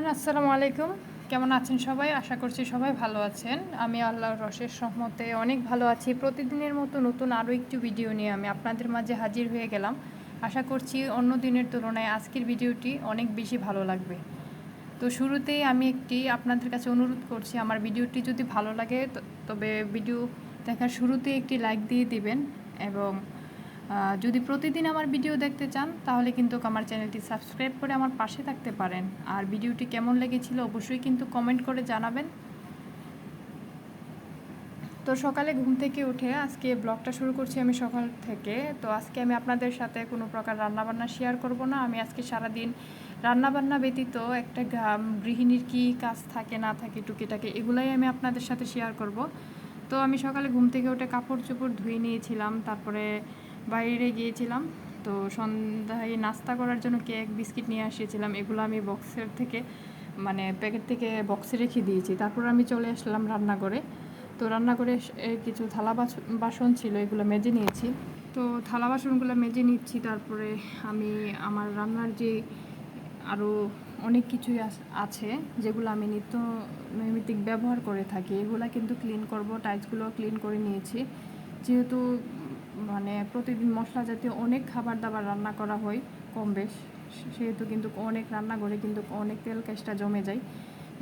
Everyone, আসসালামু আলাইকুম। কেমন আছেন সবাই? আশা করছি সবাই ভালো আছেন। আমি আল্লাহর অশেষ রহমতে অনেক ভালো আছি। প্রতিদিনের মতো নতুন আরও একটি ভিডিও নিয়ে আমি আপনাদের মাঝে হাজির হয়ে গেলাম। আশা করছি অন্য দিনের তুলনায় আজকের ভিডিওটি অনেক বেশি ভালো লাগবে। তো শুরুতেই আমি আপনাদের কাছে অনুরোধ করছি, আমার ভিডিওটি যদি ভালো লাগে তবে ভিডিও দেখার শুরুতেই একটি লাইক দিয়ে দিবেন, এবং যদি প্রতিদিন আমার ভিডিও দেখতে চান তাহলে কিন্তু আমার চ্যানেলটি সাবস্ক্রাইব করে আমার পাশে থাকতে পারেন। আর ভিডিওটি কেমন লেগেছিল অবশ্যই কিন্তু কমেন্ট করে জানাবেন। তো সকালে ঘুম থেকে উঠে আজকে ব্লগটা শুরু করছি আমি সকাল থেকে। তো আজকে আমি আপনাদের সাথে কোনো প্রকার রান্নাবান্না শেয়ার করব না। আমি আজকে সারাদিন রান্নাবান্না ব্যতীত একটা গৃহিণীর কী কাজ থাকে না থাকে টুকিটাকি এগুলাই আমি আপনাদের সাথে শেয়ার করব। তো আমি সকালে ঘুম থেকে উঠে কাপড় চোপড় ধুয়ে নিয়েছিলাম, তারপরে বাইরে গিয়েছিলাম। তো সন্ধ্যায় নাস্তা করার জন্য কেক বিস্কিট নিয়ে আসিয়েছিলাম, এগুলো আমি বক্সের থেকে প্যাকেট থেকে বক্সে রেখে দিয়েছি। তারপর আমি চলে আসলাম রান্নাঘরে। তো রান্নাঘরে কিছু থালা বাসন ছিল, এগুলো মেজে নিয়েছি। তো থালা বাসনগুলো মেজে নিচ্ছি। তারপরে আমি আমার রান্নার যে আরও অনেক কিছুই আছে যেগুলো আমি নিত্য নৈমিত্তিক ব্যবহার করে থাকি, এগুলো কিন্তু ক্লিন করব। টাইলসগুলো ক্লিন করে নিয়েছি, যেহেতু প্রতিদিন মশলা জাতীয় অনেক খাবার দাবার রান্না করা হয় কম বেশ, সেহেতু কিন্তু অনেক রান্নাঘরে কিন্তু অনেক তেল কাজটা জমে যায়।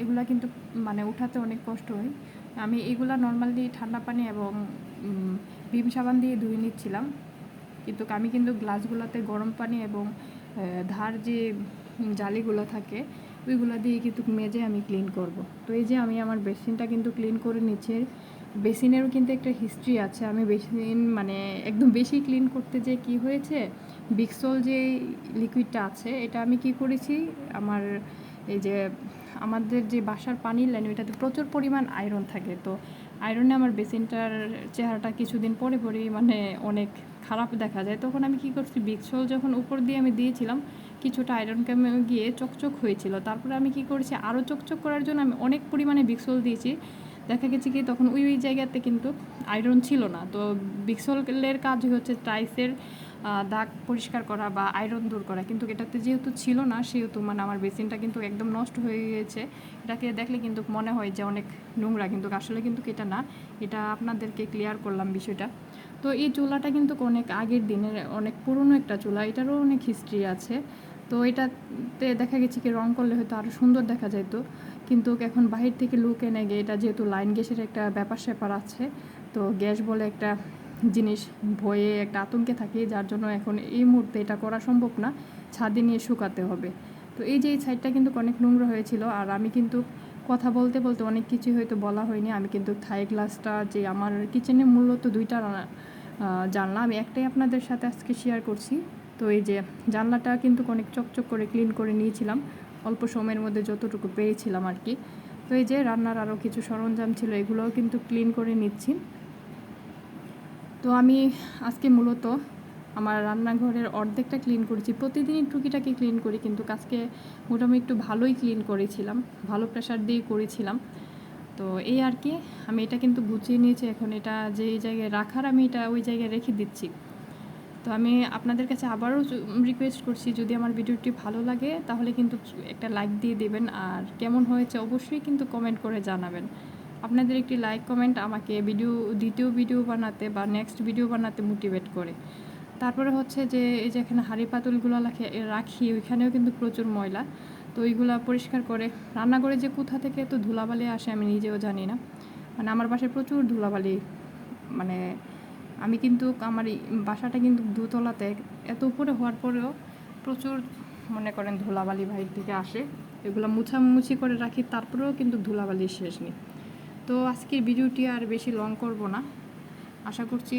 এগুলা কিন্তু উঠাতে অনেক কষ্ট হয়। আমি এগুলা নর্মালি ঠান্ডা পানি এবং ভিম সাবান দিয়ে ধুয়ে নিচ্ছিলাম, কিন্তু আমি কিন্তু গ্লাসগুলোতে গরম পানি এবং ধার যে জালিগুলো থাকে ওইগুলো দিয়ে কিন্তু মেজে আমি ক্লিন করব। তো এই যে আমি আমার বেসিনটা কিন্তু ক্লিন করে নিচ্ছি। বেসিনেরও কিন্তু একটা হিস্ট্রি আছে। আমি বেসিন একদম বেশি ক্লিন করতে যে কি হয়েছে, বিক্সল যে লিকুইডটা আছে এটা আমি কি করেছি, আমার এই যে আমাদের যে বাসার পানির লাইন ওইটাতে প্রচুর পরিমাণ আয়রন থাকে। তো আয়রনে আমার বেসিনটার চেহারাটা কিছুদিন পরে পরেই অনেক খারাপ দেখা যায়। তখন আমি কি করছি, বিক্সল যখন উপর দিয়ে আমি দিয়েছিলাম কিছুটা আয়রন কমে গিয়ে চকচক হয়েছিল। তারপরে আমি কি করেছি, আরও চকচক করার জন্য আমি অনেক পরিমাণে বিক্সল দিয়েছি। দেখা গেছে কি তখন ওই জায়গাতে কিন্তু আয়রন ছিল না। তো বিক্সলের কাজ হচ্ছে টাইলসের দাগ পরিষ্কার করা বা আয়রন দূর করা, কিন্তু এটাতে যেহেতু ছিল না সেহেতু আমার বেসিনটা কিন্তু একদম নষ্ট হয়ে গিয়েছে। এটাকে দেখলে কিন্তু মনে হয় যে অনেক নোংরা, কিন্তু আসলে কিন্তু এটা না। এটা আপনাদেরকে ক্লিয়ার করলাম বিষয়টা। তো এই চুলাটা কিন্তু অনেক আগের দিনের, অনেক পুরনো একটা চুলা, এটারও অনেক হিস্ট্রি আছে। তো এটাতে দেখা গেছে কি রং করলে হয়তো আরও সুন্দর দেখা যেত, কিন্তু এখন বাহির থেকে লুক এনে গিয়ে এটা যেহেতু লাইন গ্যাসের একটা ব্যাপার স্যাপার আছে, তো গ্যাস বলে একটা জিনিস ভয়ে একটা আতঙ্কে থাকি, যার জন্য এখন এই মুহূর্তে এটা করা সম্ভব না, ছাদে নিয়ে শুকাতে হবে। তো এই যে এই সাইডটা কিন্তু অনেক নোংরা হয়েছিল, আর আমি কিন্তু কথা বলতে বলতে অনেক কিছুই হয়তো বলা হয়নি। আমি কিন্তু থাই গ্লাসটা যে আমার কিচেনে মূলত দুইটা জানলা, আমি একটাই আপনাদের সাথে আজকে শেয়ার করছি। তো এই যে জানলাটা কিন্তু অনেক চকচক করে ক্লিন করে নিয়েছিলাম অল্প সময়ের মধ্যে যতটুকু পেরেছিলাম আর কি। তো এই যে রান্নার আরও কিছু সরঞ্জাম ছিল, এগুলোও কিন্তু ক্লিন করে নিচ্ছি। তো আমি আজকে মূলত আমার রান্নাঘরের অর্ধেকটা ক্লিন করেছি। প্রতিদিনই টুকিটাকি ক্লিন করি, কিন্তু আজকে মোটামুটি একটু ভালোই ক্লিন করেছিলাম, ভালো প্রেশার দিয়ে করেছিলাম। তো এই আর কি, আমি এটা কিন্তু গুছিয়ে নিয়েছি। এখন এটা যে জায়গায় রাখার আমি এটা ওই জায়গায় রেখে দিচ্ছি। তো আমি আপনাদের কাছে আবারও রিকোয়েস্ট করছি, যদি আমার ভিডিওটি ভালো লাগে তাহলে কিন্তু একটা লাইক দিয়ে দেবেন, আর কেমন হয়েছে অবশ্যই কিন্তু কমেন্ট করে জানাবেন। আপনাদের একটি লাইক কমেন্ট আমাকে দ্বিতীয় ভিডিও বানাতে বা নেক্সট ভিডিও বানাতে মোটিভেট করে। তারপরে হচ্ছে যে এই যে এখানে হাঁড়ি পাতুলগুলো রাখি ওইখানেও কিন্তু প্রচুর ময়লা। তো ওইগুলো পরিষ্কার করে রান্নাঘরে যে কোথা থেকে এত ধুলাবালি আসে আমি নিজেও জানি না। আমার বাসায় প্রচুর ধুলাবালি, আমি কিন্তু আমার বাসাটা কিন্তু দোতলাতে, এত উপরে হওয়ার পরেও প্রচুর ধুলাবালি বাহির থেকে আসে। এগুলো মুছামুছি করে রাখি, তারপরেও কিন্তু ধুলাবালি শেষ নেই। তো আজকের ভিডিওটি আর বেশি লং করব না, আশা করছি